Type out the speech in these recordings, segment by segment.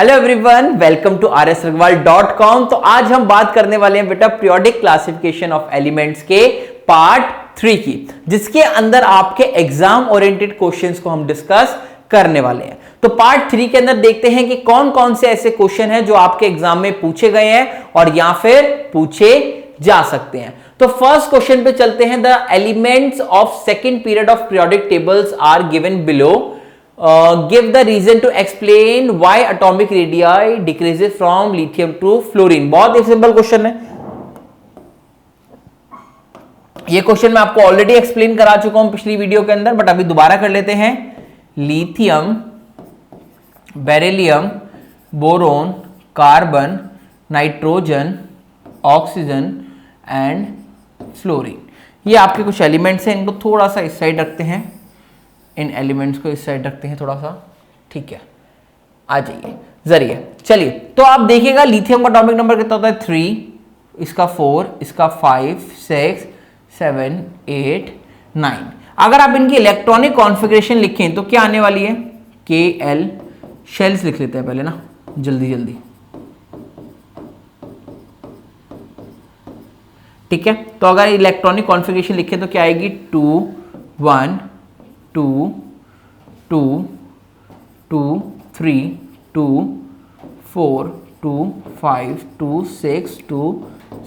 Hello everyone, welcome to rsragwal.com। तो आज हम बात करने वाले हैं बेटा पीरियोडिक क्लासिफिकेशन ऑफ एलिमेंट्स के पार्ट 3 की, जिसके अंदर आपके एग्जाम ओरिएंटेड क्वेश्चंस को हम डिस्कस करने वाले हैं। तो पार्ट 3 के अंदर देखते हैं कि कौन कौन से ऐसे क्वेश्चन हैं जो आपके एग्जाम में पूछे गए हैं और या फिर पूछे जा सकते हैं। तो फर्स्ट क्वेश्चन पे चलते हैं। The elements of second period of periodic tables are given below. Give the reason to explain why atomic radii decreases from lithium to fluorine। बहुत ही सिंपल क्वेश्चन है। ये क्वेश्चन मैं आपको ऑलरेडी एक्सप्लेन करा चुका हूं पिछली वीडियो के अंदर, बट अभी दोबारा कर लेते हैं। Lithium, beryllium, boron, carbon, nitrogen, oxygen and fluorine, ये आपके कुछ एलिमेंट्स हैं। इनको थोड़ा सा इस साइड रखते हैं, इन एलिमेंट्स को इस साइड रखते हैं थोड़ा सा, ठीक है। आ जाइए जरिए, चलिए। तो आप देखिएगा लिथियम का एटॉमिक नंबर कितना होता है 3, इसका 4, इसका 5, 6, 7, 8, 9। अगर आप इनकी इलेक्ट्रॉनिक कॉन्फ़िगरेशन लिखें तो क्या आने वाली है Kl। शेल्स लिख लेते हैं पहले ना, जल्दी जल्दी, ठीक है। तो अगर इलेक्ट्रॉनिक कॉन्फ़िगरेशन लिखें तो क्या आएगी 2 1 2 2 2 3 2 4 2 5 2 6 2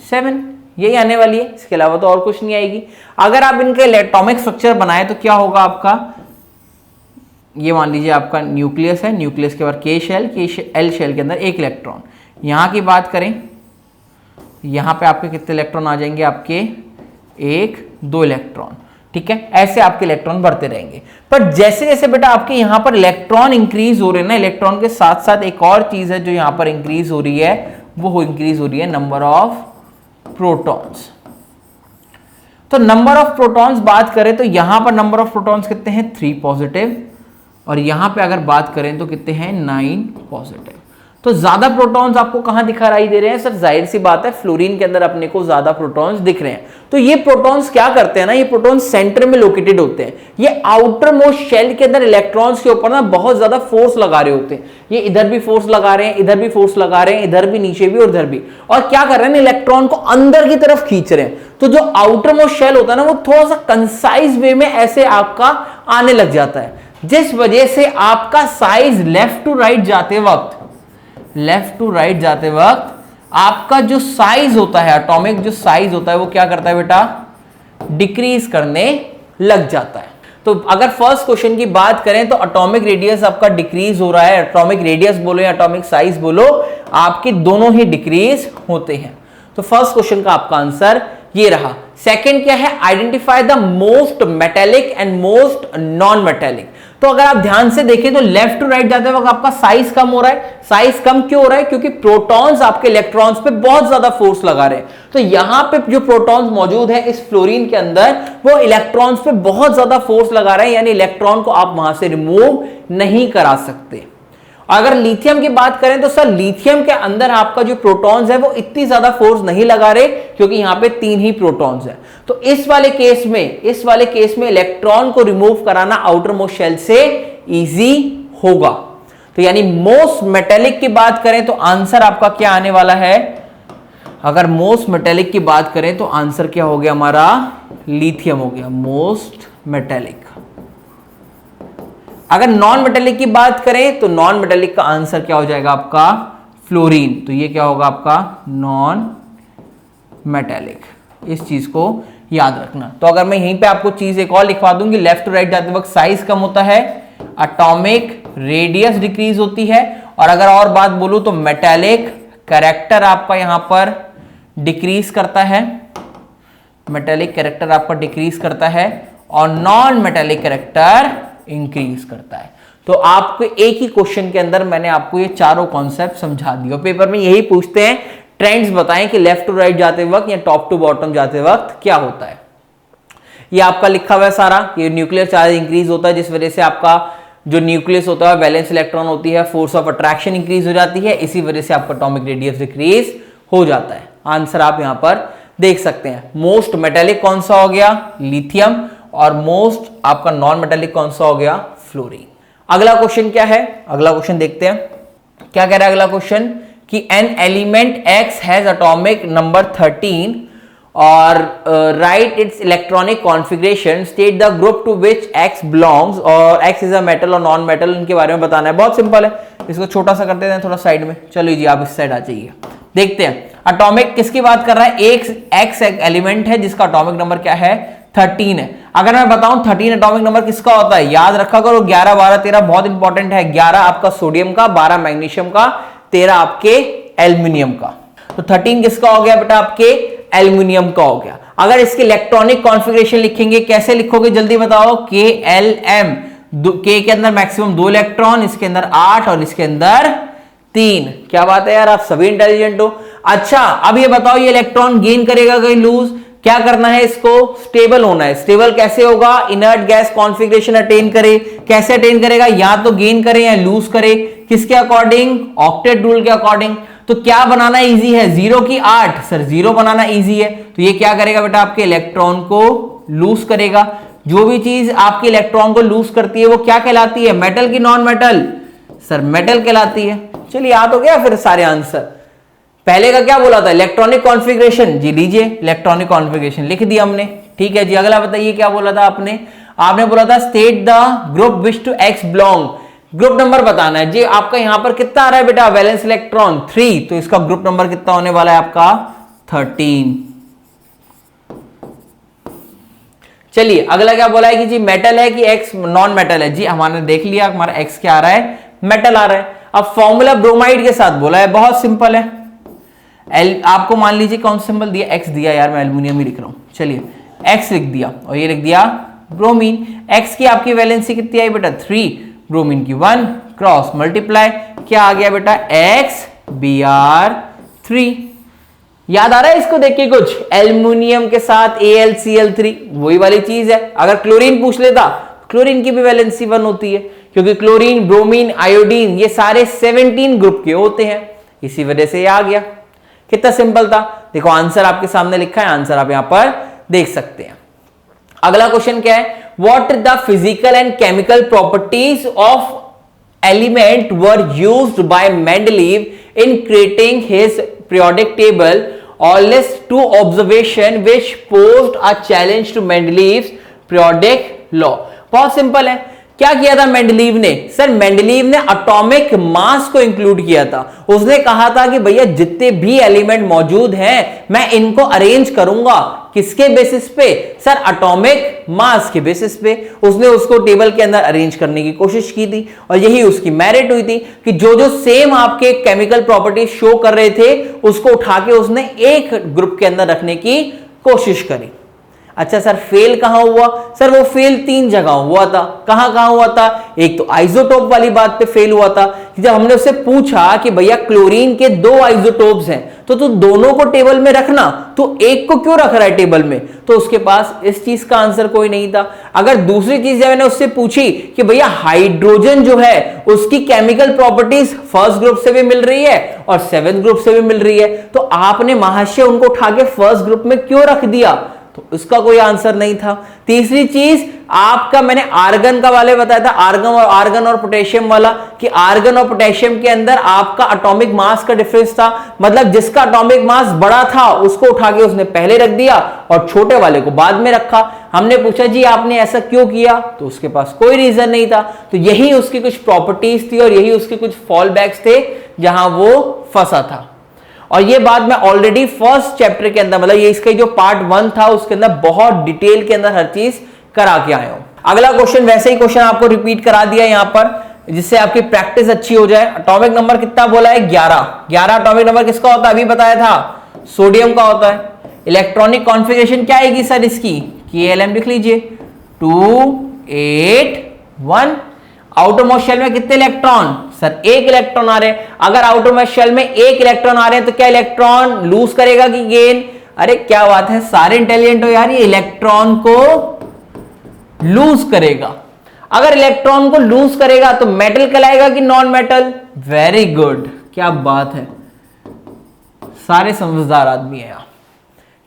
7, यही आने वाली है। इसके अलावा तो और कुछ नहीं आएगी। अगर आप इनके एटॉमिक स्ट्रक्चर बनाए तो क्या होगा आपका, ये मान लीजिए आपका न्यूक्लियस है, न्यूक्लियस के बाद K शेल, L शेल के अंदर एक इलेक्ट्रॉन। यहां की बात करें, यहां पे आपके कितने इलेक्ट्रॉन आ जाएंगे, आपके 1 2 इलेक्ट्रॉन, ठीक है। ऐसे आपके इलेक्ट्रॉन बढ़ते रहेंगे। पर जैसे जैसे बेटा आपके यहां पर इलेक्ट्रॉन इंक्रीज हो रहे हैं ना, इलेक्ट्रॉन के साथ साथ एक और चीज है जो यहां पर इंक्रीज हो रही है, वो इंक्रीज हो रही है नंबर ऑफ प्रोटॉन्स। तो नंबर ऑफ प्रोटॉन्स बात करें तो यहां पर नंबर ऑफ प्रोटॉन्स कितने हैं 3 पॉजिटिव, और यहां पे अगर बात करें तो कितने हैं 9 पॉजिटिव। तो ज्यादा प्रोटॉन्स आपको कहां दिखाई दे रहे हैं सर, जाहिर सी बात है फ्लोरीन के अंदर अपने को ज्यादा प्रोटॉन्स दिख रहे हैं। तो ये प्रोटॉन्स क्या करते हैं ना, ये प्रोटॉन्स सेंटर में लोकेटेड होते हैं। ये आउटर मोस्ट शेल के अंदर इलेक्ट्रॉन्स के ऊपर ना बहुत ज्यादा फोर्स लगा रहे होते हैं। ये इधर भी फोर्स लगा रहे हैं, इधर भी फोर्स लगा रहे हैं, इधर भी, नीचे भी और इधर भी, और क्या कर रहे हैं, इलेक्ट्रॉन को अंदर की तरफ खींच रहे हैं। तो जो आउटर मोस्ट शेल होता है ना, वो थोड़ा सा कंसाइज वे में ऐसे आपका आने लग जाता है, जिस वजह से आपका साइज लेफ्ट टू राइट जाते वक्त आपका जो साइज होता है, एटॉमिक जो साइज होता है, वो क्या करता है बेटा, डिक्रीज करने लग जाता है। तो अगर फर्स्ट क्वेश्चन की बात करें तो एटॉमिक रेडियस आपका डिक्रीज हो रहा है, एटॉमिक रेडियस बोलो या एटॉमिक साइज बोलो, आपके दोनों ही डिक्रीज होते हैं। तो फर्स्ट क्वेश्चन का आपका आंसर ये रहा। सेकंड क्या है, identify the most metallic and most non metallic. तो अगर आप ध्यान से देखें तो लेफ्ट टू राइट जाते वक्त आपका साइज कम हो रहा है। साइज कम क्यों हो रहा है, क्योंकि प्रोटॉन्स आपके इलेक्ट्रॉन्स पे बहुत ज्यादा फोर्स लगा रहे हैं। तो यहां पे जो प्रोटॉन्स मौजूद है इस फ्लोरीन के अंदर, वो इलेक्ट्रॉन्स पे बहुत ज्यादा फोर्स लगा रहे हैं, यानी इलेक्ट्रॉन को आप वहां से रिमूव नहीं करा सकते। अगर लिथियम की बात करें तो सर लिथियम के अंदर आपका जो प्रोटॉन्स है वो इतनी ज्यादा फोर्स नहीं लगा रहे, क्योंकि यहां पे 3 ही प्रोटॉन्स है। तो इस वाले केस में इलेक्ट्रॉन को रिमूव कराना आउटर मोस्ट शेल से इजी होगा। तो यानी मोस्ट मेटेलिक की बात करें तो आंसर आपका क्या आने वाला है, अगर मोस्ट मेटेलिक की बात करें तो आंसर क्या हो गया हमारा, लिथियम हो गया मोस्ट मेटेलिक। अगर नॉन मेटेलिक की बात करें तो नॉन मेटेलिक का आंसर क्या हो जाएगा आपका, फ्लोरीन। तो ये क्या होगा आपका नॉन मेटेलिक, इस चीज को याद रखना। तो अगर मैं यहीं पे आपको चीज एक और लिखवा दूंगी, लेफ्ट टू राइट जाते वक्त साइज कम होता है, एटॉमिक रेडियस डिक्रीज होती है, और अगर और बात बोलूं तो मेटेलिक कैरेक्टर आपका यहां पर डिक्रीज करता है, मेटेलिक कैरेक्टर आपका डिक्रीज करता है, और नॉन मेटेलिक कैरेक्टर इंक्रीज करता है। तो आपको एक ही क्वेश्चन के अंदर मैंने आपको ये चारों कॉन्सेप्ट समझा दिया। पेपर में यही पूछते हैं, ट्रेंड्स बताएं कि लेफ्ट टू राइट जाते वक्त या टॉप टू बॉटम जाते वक्त क्या होता है। ये आपका लिखा हुआ है सारा, ये न्यूक्लियर चार्ज इंक्रीज होता है, जिस वजह से आपका जो न्यूक्लियस होता है, वैलेंस इलेक्ट्रॉन होती है, फोर्स ऑफ अट्रैक्शन इंक्रीज हो जाती है, इसी वजह से आपका एटॉमिक रेडियस डिक्रीज हो जाता है। आंसर आप यहां पर देख सकते हैं। मोस्ट मेटेलिक कौन सा हो गया, लिथियम, और मोस्ट आपका नॉन मेटेलिक कौन सा हो गया, फ्लोरीन। अगला क्वेश्चन क्या है, अगला क्वेश्चन देखते हैं। क्या कह रहा है अगला क्वेश्चन कि an element X has atomic number 13 और write its electronic configuration, state the group to which X belongs, और एक्स इज अ मेटल और नॉन मेटल, इनके बारे में बताना है। बहुत सिंपल है, इसको छोटा सा करते हैं थोड़ा साइड में। चलो जी आप इस साइड आ जाइए, देखते हैं एटॉमिक किसकी बात कर रहा है। एक एक्स एलिमेंट है जिसका एटॉमिक नंबर क्या है 13 है। अगर मैं बताऊं 13 एटॉमिक नंबर किसका होता है, याद रखा करो 11 12 13 बहुत इंपॉर्टेंट है। 11 आपका सोडियम का, 12 मैग्नीशियम का, 13 आपके एल्यूमिनियम का। तो 13 किसका हो गया बेटा, आपके एल्यूमिनियम का हो गया। अगर इसके इलेक्ट्रॉनिक कॉन्फ़िगरेशन लिखेंगे कैसे लिखोगे जल्दी बताओ, के एल एम, के के अंदर मैक्सिमम 2 इलेक्ट्रॉन, इसके अंदर 8 और इसके अंदर 3। क्या बात है यार, आप सभी इंटेलिजेंट हो। अच्छा अब ये बताओ ये इलेक्ट्रॉन गेन करेगा कहीं लूज, क्या करना है, इसको स्टेबल होना है। स्टेबल कैसे होगा, इनर्ट गैस कॉन्फ़िगरेशन अटेन करे। कैसे अटेन करेगा, या तो गेन करे या लूज करे, किसके अकॉर्डिंग, ऑक्टेट रूल के अकॉर्डिंग। तो क्या बनाना इजी है, 0 की 8, सर 0 बनाना इजी है। तो ये क्या करेगा बेटा, आपके इलेक्ट्रॉन को लूज करेगा। जो भी चीज आपके इलेक्ट्रॉन को लूज करती है वो क्या कहलाती है, मेटल की नॉन मेटल, सर मेटल कहलाती है। चलिए याद हो गया फिर सारे आंसर। पहले का क्या बोला था, इलेक्ट्रॉनिक कॉन्फ़िगरेशन, जी लीजिए इलेक्ट्रॉनिक कॉन्फ़िगरेशन लिख दिया हमने, ठीक है जी। अगला बताइए क्या बोला था आपने, आपने बोला था state the group which to X belong, group number बताना है जी। आपका यहां पर कितना आ रहा है बेटा, वैलेंस इलेक्ट्रॉन 3, तो इसका ग्रुप नंबर कितना होने वाला है आपका 13। चलिए अगला क्या बोला है कि जी मेटल है कि एक्स नॉन मेटल है। जी हमारे देख लिया हमारा एक्स क्या आ रहा है, मेटल आ रहा है। अब फॉर्मूला ब्रोमाइड के साथ बोला है, बहुत सिंपल है। आपको मान लीजिए कौन सा सिंबल दिया, एक्स दिया, यार मैं एल्यूमिनियम ही लिख रहा हूं। चलिए एक्स लिख दिया और ये लिख दिया ब्रोमीन। एक्स की आपकी वैलेंसी कितनी आई बेटा 3, ब्रोमीन की 1, क्रॉस मल्टीप्लाई, क्या आ गया बेटा एक्स Br3। याद आ रहा है इसको देख के कुछ, एल्यूमिनियम के साथ AlCl3 वही वाली चीज है। अगर क्लोरीन पूछ लेता, क्लोरीन की भी वैलेंसी 1 होती है, क्योंकि क्लोरीन, ब्रोमीन, आयोडीन ये सारे 17 ग्रुप के होते हैं, इसी वजह से ये आ गया। कितना सिंपल था। देखो आंसर आपके सामने लिखा है, आंसर आप यहां पर देख सकते हैं। अगला क्वेश्चन क्या है, what the physical and chemical properties of element were used by Mendeleev in creating his periodic table, or list 2 observation which posed a challenge to Mendeleev's periodic law। बहुत सिंपल है, क्या किया था मेंडलीव ने, sir Mendeleev ने atomic mass को include किया था। उसने कहा था कि भैया जितने भी एलिमेंट मौजूद हैं मैं इनको अरेंज करूंगा, किसके बेसिस पे, सर एटॉमिक मास के बेसिस पे। उसने उसको टेबल के अंदर अरेंज करने की कोशिश की थी और यही उसकी मेरिट हुई थी कि जो जो सेम आपके केमिकल प्रॉपर्टीज शो कर रहे थे उसको उठा के उसने एक ग्रुप के अंदर रखने की कोशिश करी। अच्छा सर फेल कहां हुआ, सर वो फेल 3 जगह हुआ था। कहां कहां हुआ था, एक तो आइसोटोप वाली बात पे फेल हुआ था, जब हमने उससे पूछा कि भैया क्लोरीन के 2 आइसोटोप्स हैं तो तू दोनों को टेबल में रखना, तो एक को क्यों रख रहा है टेबल में, तो उसके पास इस चीज का आंसर कोई नहीं था। अगर दूसरी चीज जब मैंने उससे पूछी कि भैया हाइड्रोजन जो है उसकी केमिकल प्रॉपर्टीज फर्स्ट ग्रुप से भी मिल रही है और 7th ग्रुप से भी मिल रही है, तो आपने महाशय उनको उठा के फर्स्ट ग्रुप में क्यों रख दिया, तो इसका कोई आंसर नहीं था। तीसरी चीज आपका मैंने आर्गन का वाले बताया था, आर्गन और पोटेशियम वाला, कि आर्गन और पोटेशियम के अंदर आपका एटॉमिक मास का डिफरेंस था, मतलब जिसका एटॉमिक मास बड़ा था उसको उठा के उसने पहले रख दिया और छोटे वाले को बाद में रखा। हमने पूछा जी आपने ऐसा क्यों किया, तो उसके पास कोई रीजन नहीं था। तो यही उसकी कुछ प्रॉपर्टीज थी और यही उसके कुछ फॉल बैक्स थे जहां वो फंसा था। और ये बात मैं ऑलरेडी फर्स्ट चैप्टर के अंदर, मतलब ये इसका जो पार्ट 1 था उसके अंदर बहुत डिटेल के अंदर हर चीज करा के आया हूं। अगला क्वेश्चन वैसे ही क्वेश्चन आपको रिपीट करा दिया यहां पर, जिससे आपकी प्रैक्टिस अच्छी हो जाए। एटॉमिक नंबर कितना बोला है 11 एटॉमिक नंबर किसका होता है, अभी बताया था सोडियम का होता है। इलेक्ट्रॉनिक कॉन्फ़िगरेशन क्या आएगी सर इसकी, KLM लिख लीजिए 281। आउटरमोस्ट शेल में कितने इलेक्ट्रॉन, सर 1 इलेक्ट्रॉन आ रहे हैं। अगर आउटरमोस्ट शेल में 1 इलेक्ट्रॉन आ रहे हैं तो क्या इलेक्ट्रॉन लूज करेगा कि गेन, अरे क्या बात है, सारे इंटेलिजेंट हो यार, ये इलेक्ट्रॉन को लूज करेगा। अगर इलेक्ट्रॉन को लूज करेगा तो मेटल कहलाएगा कि नॉन मेटल, वेरी गुड, क्या बात है, सारे समझदार आदमी है यहां।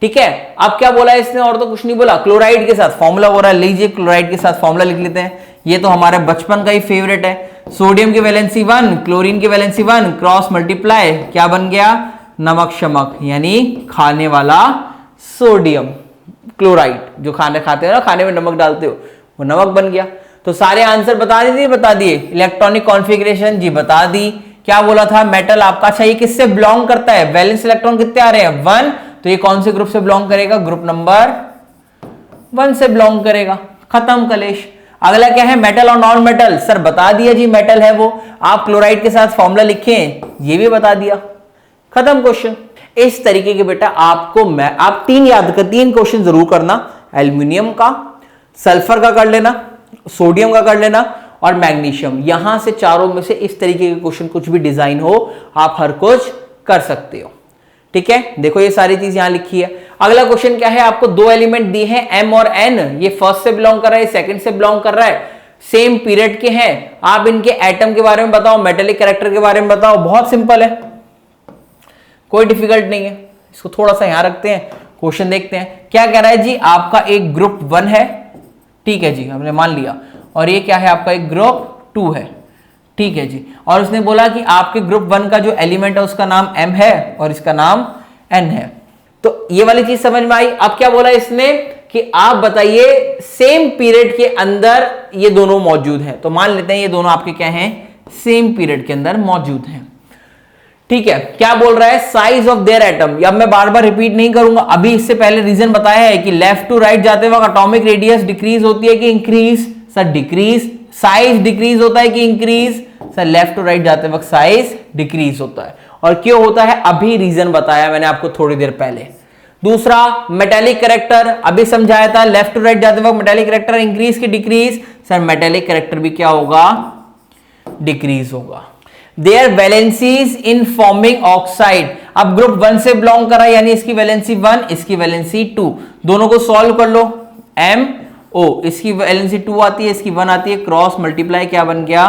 ठीक है, अब क्या बोला इसने, और तो कुछ नहीं बोला। क्लोराइड के साथ फॉर्मूला बोला, लीजिए क्लोराइड के साथ फॉर्मूला लिख लेते हैं। ये तो हमारे बचपन का ही फेवरेट है, सोडियम की वैलेंसी 1, क्लोरीन की वैलेंसी 1, क्रॉस मल्टीप्लाई क्या बन गया, नमक शमक, यानी खाने वाला सोडियम क्लोराइड, जो खाने खाते हो ना, खाने में नमक डालते हो, वो नमक बन गया। तो सारे आंसर बता दिए, बता दिए। इलेक्ट्रॉनिक कॉन्फ़िगरेशन जी बता दी। क्या बोला था, मेटल आपका चाहिए किससे बिलोंग करता है, वैलेंस इलेक्ट्रॉन कितने आ रहे हैं 1, तो ये कौन से ग्रुप से बिलोंग करेगा, ग्रुप नंबर 1 से बिलोंग करेगा। खत्म कलेश। अगला क्या है, मेटल और नॉन मेटल, सर बता दिया जी, मेटल है वो, आप क्लोराइड के साथ फॉर्मूला लिखें, ये भी बता दिया, खत्म क्वेश्चन। इस तरीके के बेटा आपको आप 3 याद कर, 3 क्वेश्चन जरूर करना, एल्यूमिनियम का, सल्फर का कर लेना, सोडियम का कर लेना और मैग्नीशियम। यहां से चारों में से इस तरीके के क्वेश्चन कुछ भी डिजाइन हो, आप हर कुछ कर सकते हो। ठीक है, देखो ये सारी चीज यहां लिखी है। अगला क्वेश्चन क्या है, आपको 2 एलिमेंट दिए हैं एम और एन, ये फर्स्ट से बिलोंग कर रहा है, सेकंड से बिलोंग कर रहा है, सेम पीरियड के हैं। आप इनके एटम के बारे में बताओ, मेटेलिक कैरेक्टर के बारे में बताओ। बहुत सिंपल है, कोई डिफिकल्ट नहीं है। इसको थोड़ा सा यहां रखते हैं, क्वेश्चन देखते हैं। क्या कह रहा है जी, आपका एक ग्रुप 1 है, ठीक है जी, हमने मान लिया, और ये क्या है आपका एक ग्रुप 2 है, ठीक है जी। और उसने बोला कि आपके ग्रुप 1 का जो एलिमेंट है उसका नाम M है और इसका नाम N है। तो ये वाली चीज समझ में आई। अब क्या बोला इसने कि आप बताइए सेम पीरियड के अंदर ये दोनों मौजूद हैं। तो मान लेते हैं ये दोनों आपके क्या हैं, सेम पीरियड के अंदर मौजूद हैं। ठीक है, क्या बोल रहा है, साइज ऑफ देयर एटम। अब मैं बार बार रिपीट नहीं करूंगा, अभी इससे पहले रीजन बताया है कि लेफ्ट टू राइट जाते वक्त एटॉमिक रेडियस डिक्रीज होती है कि increase, sir decrease. Size decrease होता है कि increase, sir left to right जाते वक्त साइज डिक्रीज होता है। और क्यों होता है, अभी रीजन बताया मैंने आपको थोड़ी देर पहले। दूसरा मेटेलिक कैरेक्टर, अभी समझाया था, लेफ्ट टू राइट जाते वक्त मेटेलिक कैरेक्टर इंक्रीज की डिक्रीज, सर मेटेलिक कैरेक्टर भी क्या होगा, डिक्रीज होगा। Their valencies in forming oxide, अब ग्रुप 1 से बिलोंग कर रहा है, यानी इसकी वैलेंसी 1, इसकी वैलेंसी 2, दोनों को सॉल्व कर लो। MO, इसकी वैलेंसी 2 आती है, इसकी 1 आती है, क्रॉस मल्टीप्लाई क्या बन गया,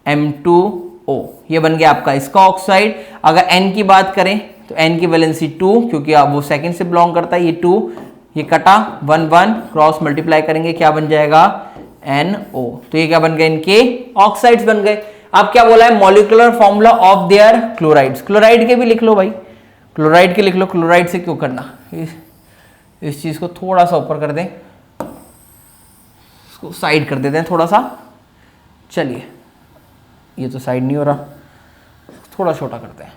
M2O, ये बन गया आपका इसका ऑक्साइड। अगर N की बात करें तो N की वैलेंसी 2, क्योंकि आप वो सेकंड से बिलोंग करता है, ये 2, ये कटा 1 1, क्रॉस मल्टीप्लाई करेंगे क्या बन जाएगा, NO। तो ये क्या बन गए, इनके ऑक्साइड्स बन गए। अब क्या बोला है, molecular formula of their chlorides, chloride के भी लिख लो भाई, क्लोराइड के लिख लो। क्लोराइड से क्यों करना, इस चीज को थोड़ा सा ऊपर कर दें, इसको साइड कर देते हैं थोड़ा सा। चलिए, ये तो साइड नहीं हो रहा, थोड़ा छोटा करते हैं,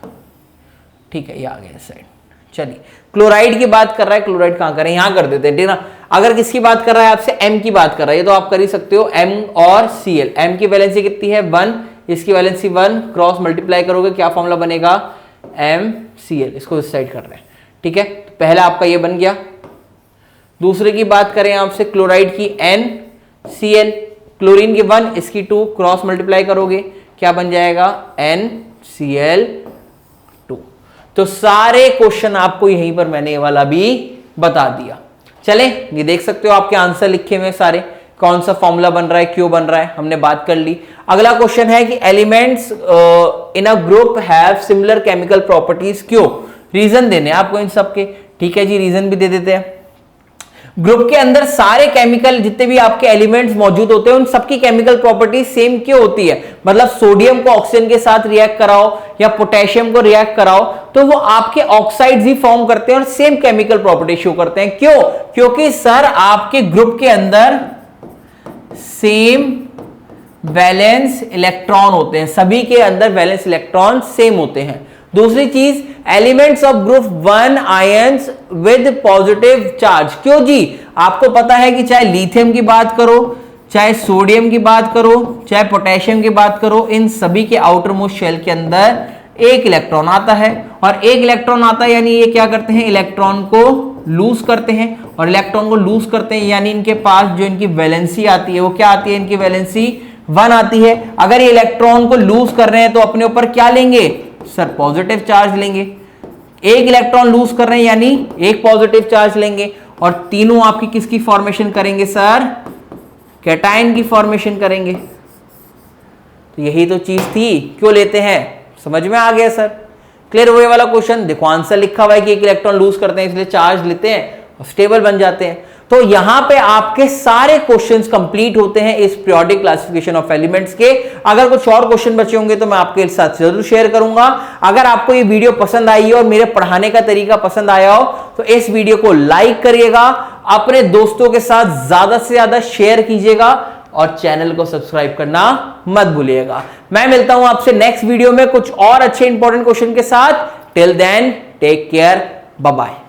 ठीक है, ये आ गया इस साइड। चलिए, क्लोराइड की बात कर रहा है, क्लोराइड कहां करें, यहां कर देते हैं, ठीक ना। अगर किसकी बात कर रहा है आपसे, M की बात कर रहा है, ये तो आप कर ही सकते हो, M और Cl। M की वैलेंसी कितनी है 1, इसकी वैलेंसी 1, क्रॉस मल्टीप्लाई करोगे क्या फॉर्मूला बनेगा, MCl। इसको इस साइड कर रहे हैं, ठीक है। तो पहला आपका ये बन गया। दूसरे की बात करें आपसे, क्लोराइड की NCl, क्लोरीन की 1, इसकी 2, क्रॉस मल्टीप्लाई करोगे क्या बन जाएगा, NCl2। तो सारे क्वेश्चन आपको यहीं पर मैंने ये वाला भी बता दिया। चले, ये देख सकते हो आपके आंसर लिखे हुए सारे, कौन सा फॉर्मूला बन रहा है, क्यों बन रहा है, हमने बात कर ली। अगला क्वेश्चन है कि elements in a group have similar chemical properties, क्यों, रीजन देने आपको इन सब के, ठीक है जी, रीजन भी दे देते हैं। ग्रुप के अंदर सारे केमिकल जितने भी आपके एलिमेंट्स मौजूद होते हैं, उन सबकी केमिकल प्रॉपर्टीज सेम क्यों होती है। मतलब सोडियम को ऑक्सीजन के साथ रिएक्ट कराओ या पोटेशियम को रिएक्ट कराओ, तो वो आपके ऑक्साइड्स ही फॉर्म करते हैं और सेम केमिकल प्रॉपर्टी शो करते हैं। क्यों, क्योंकि सर आपके ग्रुप के अंदर सेम वैलेंस इलेक्ट्रॉन होते हैं, सभी के अंदर वैलेंस इलेक्ट्रॉन सेम होते हैं। दूसरी चीज, elements of group 1 ions with positive charge, क्यों जी, आपको पता है कि चाहे लिथियम की बात करो, चाहे सोडियम की बात करो, चाहे पोटेशियम की बात करो, इन सभी के आउटर मोस्ट शेल के अंदर एक इलेक्ट्रॉन आता है, और एक इलेक्ट्रॉन आता है यानी ये क्या करते हैं, इलेक्ट्रॉन को लूज करते हैं, और इलेक्ट्रॉन को लूज करते हैं यानी इनके पास जो इनकी वैलेंसी आती है वो क्या आती है, इनकी वैलेंसी 1 आती है। अगर ये इलेक्ट्रॉन को लूज कर रहे हैं तो अपने ऊपर क्या लेंगे, सर पॉजिटिव चार्ज लेंगे। एक इलेक्ट्रॉन लूज कर रहे हैं यानी एक पॉजिटिव चार्ज लेंगे, और तीनों आपकी किसकी फॉर्मेशन करेंगे सर, कैटायन की फॉर्मेशन करेंगे। तो यही तो चीज थी, क्यों लेते हैं, समझ में आ गया सर, क्लियर हुए वाला क्वेश्चन। देखो आंसर लिखा हुआ है कि एक इलेक्ट्रॉन लूज करते हैं इसलिए चार्ज लेते हैं, स्टेबल बन जाते हैं। तो यहां पे आपके सारे क्वेश्चंस कंप्लीट होते हैं इस पीरियोडिक क्लासिफिकेशन ऑफ एलिमेंट्स के। अगर कुछ और क्वेश्चन बचे होंगे तो मैं आपके साथ जरूर शेयर करूंगा। अगर आपको ये वीडियो पसंद आई हो और मेरे पढ़ाने का तरीका पसंद आया हो तो इस वीडियो को लाइक करिएगा, अपने दोस्तों के साथ ज्यादा से ज्यादा शेयर कीजिएगा और चैनल को सब्सक्राइब करना मत भूलिएगा। मैं मिलता हूं आपसे नेक्स्ट वीडियो में कुछ और अच्छे इंपॉर्टेंट क्वेश्चन के साथ। Till then take care, bye bye.